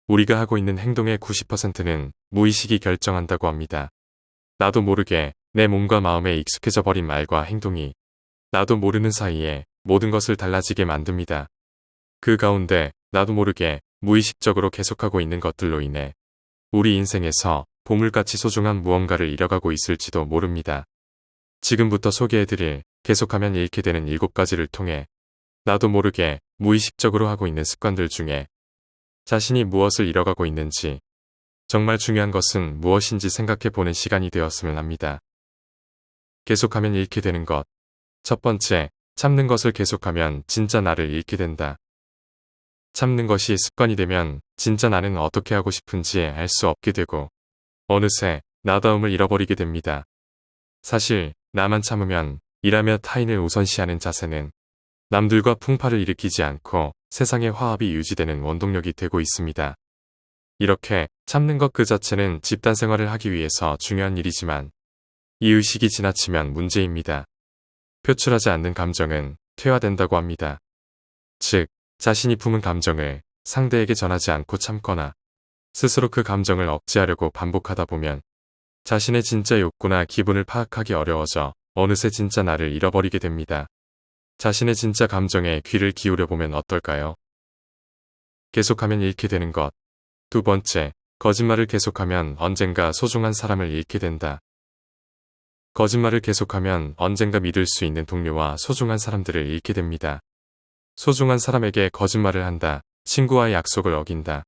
우리가 하고 있는 행동의 90%는 무의식이 결정한다고 합니다. 나도 모르게 내 몸과 마음에 익숙해져 버린 말과 행동이 나도 모르는 사이에 모든 것을 달라지게 만듭니다. 그 가운데 나도 모르게 무의식적으로 계속하고 있는 것들로 인해 우리 인생에서 보물같이 소중한 무언가를 잃어가고 있을지도 모릅니다. 지금부터 소개해드릴 계속하면 잃게 되는 7가지를 통해 나도 모르게 무의식적으로 하고 있는 습관들 중에 자신이 무엇을 잃어가고 있는지, 정말 중요한 것은 무엇인지 생각해보는 시간이 되었으면 합니다. 계속하면 잃게 되는 것. 첫 번째, 참는 것을 계속하면 진짜 나를 잃게 된다. 참는 것이 습관이 되면 진짜 나는 어떻게 하고 싶은지 알 수 없게 되고 어느새 나다움을 잃어버리게 됩니다. 사실 나만 참으면 일하며 타인을 우선시하는 자세는 남들과 풍파를 일으키지 않고 세상의 화합이 유지되는 원동력이 되고 있습니다. 이렇게 참는 것 그 자체는 집단 생활을 하기 위해서 중요한 일이지만 이 의식이 지나치면 문제입니다. 표출하지 않는 감정은 퇴화된다고 합니다. 즉, 자신이 품은 감정을 상대에게 전하지 않고 참거나 스스로 그 감정을 억제하려고 반복하다 보면 자신의 진짜 욕구나 기분을 파악하기 어려워져 어느새 진짜 나를 잃어버리게 됩니다. 자신의 진짜 감정에 귀를 기울여 보면 어떨까요? 계속하면 잃게 되는 것. 두 번째, 거짓말을 계속하면 언젠가 소중한 사람을 잃게 된다. 거짓말을 계속하면 언젠가 믿을 수 있는 동료와 소중한 사람들을 잃게 됩니다. 소중한 사람에게 거짓말을 한다, 친구와의 약속을 어긴다,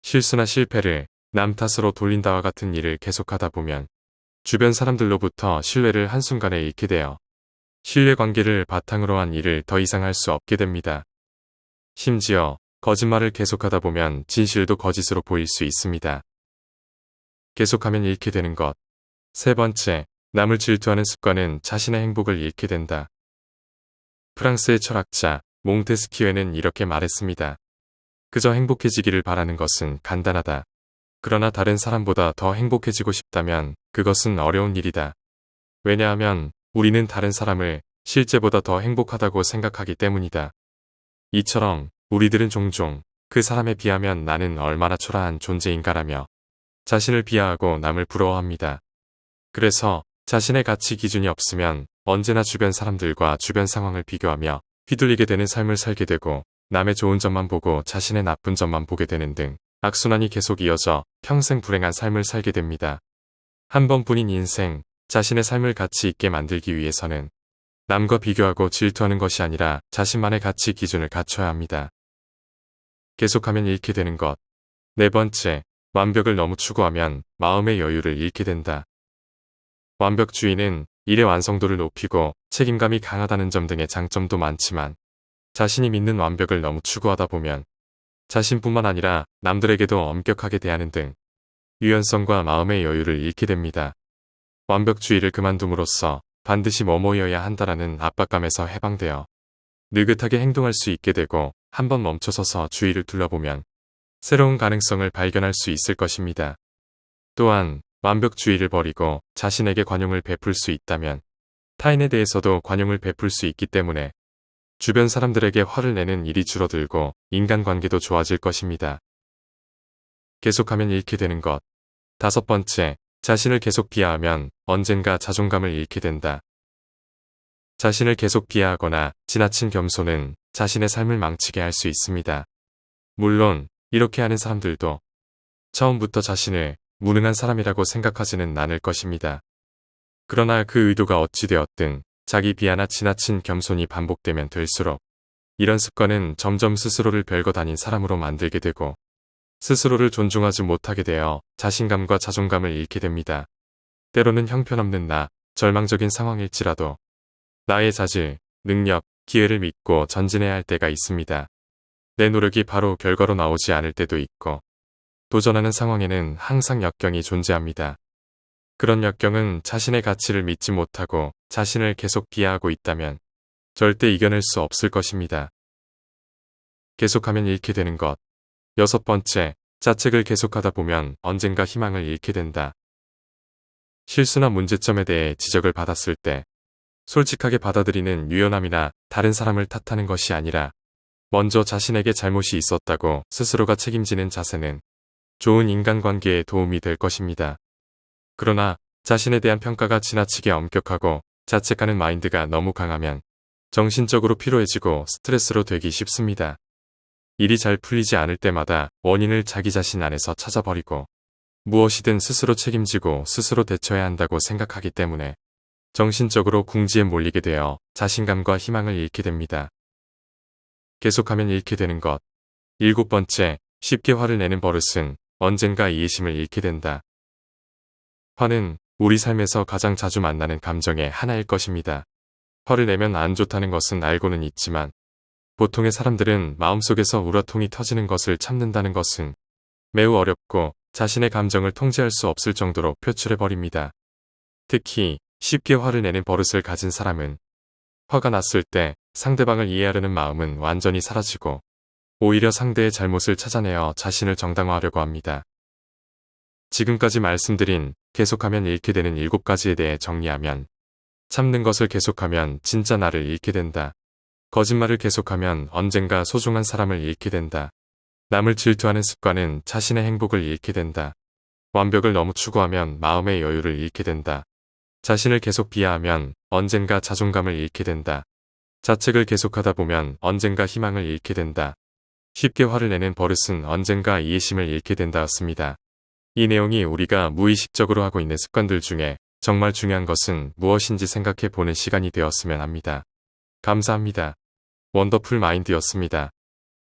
실수나 실패를 남 탓으로 돌린다와 같은 일을 계속하다 보면 주변 사람들로부터 신뢰를 한순간에 잃게 되어 신뢰관계를 바탕으로 한 일을 더 이상 할 수 없게 됩니다. 심지어 거짓말을 계속하다 보면 진실도 거짓으로 보일 수 있습니다. 계속하면 잃게 되는 것. 세 번째, 남을 질투하는 습관은 자신의 행복을 잃게 된다. 프랑스의 철학자 몽테스키에는 이렇게 말했습니다. 그저 행복해지기를 바라는 것은 간단하다. 그러나 다른 사람보다 더 행복해지고 싶다면 그것은 어려운 일이다. 왜냐하면 우리는 다른 사람을 실제보다 더 행복하다고 생각하기 때문이다. 이처럼 우리들은 종종 그 사람에 비하면 나는 얼마나 초라한 존재인가라며 자신을 비하하고 남을 부러워합니다. 그래서 자신의 가치 기준이 없으면 언제나 주변 사람들과 주변 상황을 비교하며 휘둘리게 되는 삶을 살게 되고 남의 좋은 점만 보고 자신의 나쁜 점만 보게 되는 등 악순환이 계속 이어져 평생 불행한 삶을 살게 됩니다. 한 번뿐인 인생, 자신의 삶을 가치 있게 만들기 위해서는 남과 비교하고 질투하는 것이 아니라 자신만의 가치 기준을 갖춰야 합니다. 계속하면 잃게 되는 것. 네 번째, 완벽을 너무 추구하면 마음의 여유를 잃게 된다. 완벽주의는 일의 완성도를 높이고 책임감이 강하다는 점 등의 장점도 많지만 자신이 믿는 완벽을 너무 추구하다 보면 자신뿐만 아니라 남들에게도 엄격하게 대하는 등 유연성과 마음의 여유를 잃게 됩니다. 완벽주의를 그만둠으로써 반드시 뭐뭐여야 한다라는 압박감에서 해방되어 느긋하게 행동할 수 있게 되고 한번 멈춰서서 주위를 둘러보면 새로운 가능성을 발견할 수 있을 것입니다. 또한 완벽주의를 버리고 자신에게 관용을 베풀 수 있다면 타인에 대해서도 관용을 베풀 수 있기 때문에 주변 사람들에게 화를 내는 일이 줄어들고 인간관계도 좋아질 것입니다. 계속하면 잃게 되는 것. 다섯 번째, 자신을 계속 비하하면 언젠가 자존감을 잃게 된다. 자신을 계속 비하하거나 지나친 겸손은 자신의 삶을 망치게 할 수 있습니다. 물론 이렇게 하는 사람들도 처음부터 자신을 무능한 사람이라고 생각하지는 않을 것입니다. 그러나 그 의도가 어찌되었든 자기 비하나 지나친 겸손이 반복되면 될수록 이런 습관은 점점 스스로를 별거 다닌 사람으로 만들게 되고 스스로를 존중하지 못하게 되어 자신감과 자존감을 잃게 됩니다. 때로는 형편없는 나, 절망적인 상황일지라도 나의 자질, 능력, 기회를 믿고 전진해야 할 때가 있습니다. 내 노력이 바로 결과로 나오지 않을 때도 있고 도전하는 상황에는 항상 역경이 존재합니다. 그런 역경은 자신의 가치를 믿지 못하고 자신을 계속 비하하고 있다면 절대 이겨낼 수 없을 것입니다. 계속하면 잃게 되는 것. 여섯 번째, 자책을 계속하다 보면 언젠가 희망을 잃게 된다. 실수나 문제점에 대해 지적을 받았을 때 솔직하게 받아들이는 유연함이나 다른 사람을 탓하는 것이 아니라 먼저 자신에게 잘못이 있었다고 스스로가 책임지는 자세는 좋은 인간관계에 도움이 될 것입니다. 그러나 자신에 대한 평가가 지나치게 엄격하고 자책하는 마인드가 너무 강하면 정신적으로 피로해지고 스트레스로 되기 쉽습니다. 일이 잘 풀리지 않을 때마다 원인을 자기 자신 안에서 찾아버리고 무엇이든 스스로 책임지고 스스로 대처해야 한다고 생각하기 때문에 정신적으로 궁지에 몰리게 되어 자신감과 희망을 잃게 됩니다. 계속하면 잃게 되는 것. 7번째, 쉽게 화를 내는 버릇은 언젠가 이해심을 잃게 된다. 화는 우리 삶에서 가장 자주 만나는 감정의 하나일 것입니다. 화를 내면 안 좋다는 것은 알고는 있지만 보통의 사람들은 마음속에서 우라통이 터지는 것을 참는다는 것은 매우 어렵고 자신의 감정을 통제할 수 없을 정도로 표출해버립니다. 특히 쉽게 화를 내는 버릇을 가진 사람은 화가 났을 때 상대방을 이해하려는 마음은 완전히 사라지고 오히려 상대의 잘못을 찾아내어 자신을 정당화하려고 합니다. 지금까지 말씀드린 계속하면 잃게 되는 7가지에 대해 정리하면 참는 것을 계속하면 진짜 나를 잃게 된다. 거짓말을 계속하면 언젠가 소중한 사람을 잃게 된다. 남을 질투하는 습관은 자신의 행복을 잃게 된다. 완벽을 너무 추구하면 마음의 여유를 잃게 된다. 자신을 계속 비하하면 언젠가 자존감을 잃게 된다. 자책을 계속하다 보면 언젠가 희망을 잃게 된다. 쉽게 화를 내는 버릇은 언젠가 이해심을 잃게 된다였습니다. 이 내용이 우리가 무의식적으로 하고 있는 습관들 중에 정말 중요한 것은 무엇인지 생각해 보는 시간이 되었으면 합니다. 감사합니다. 원더풀 마인드였습니다.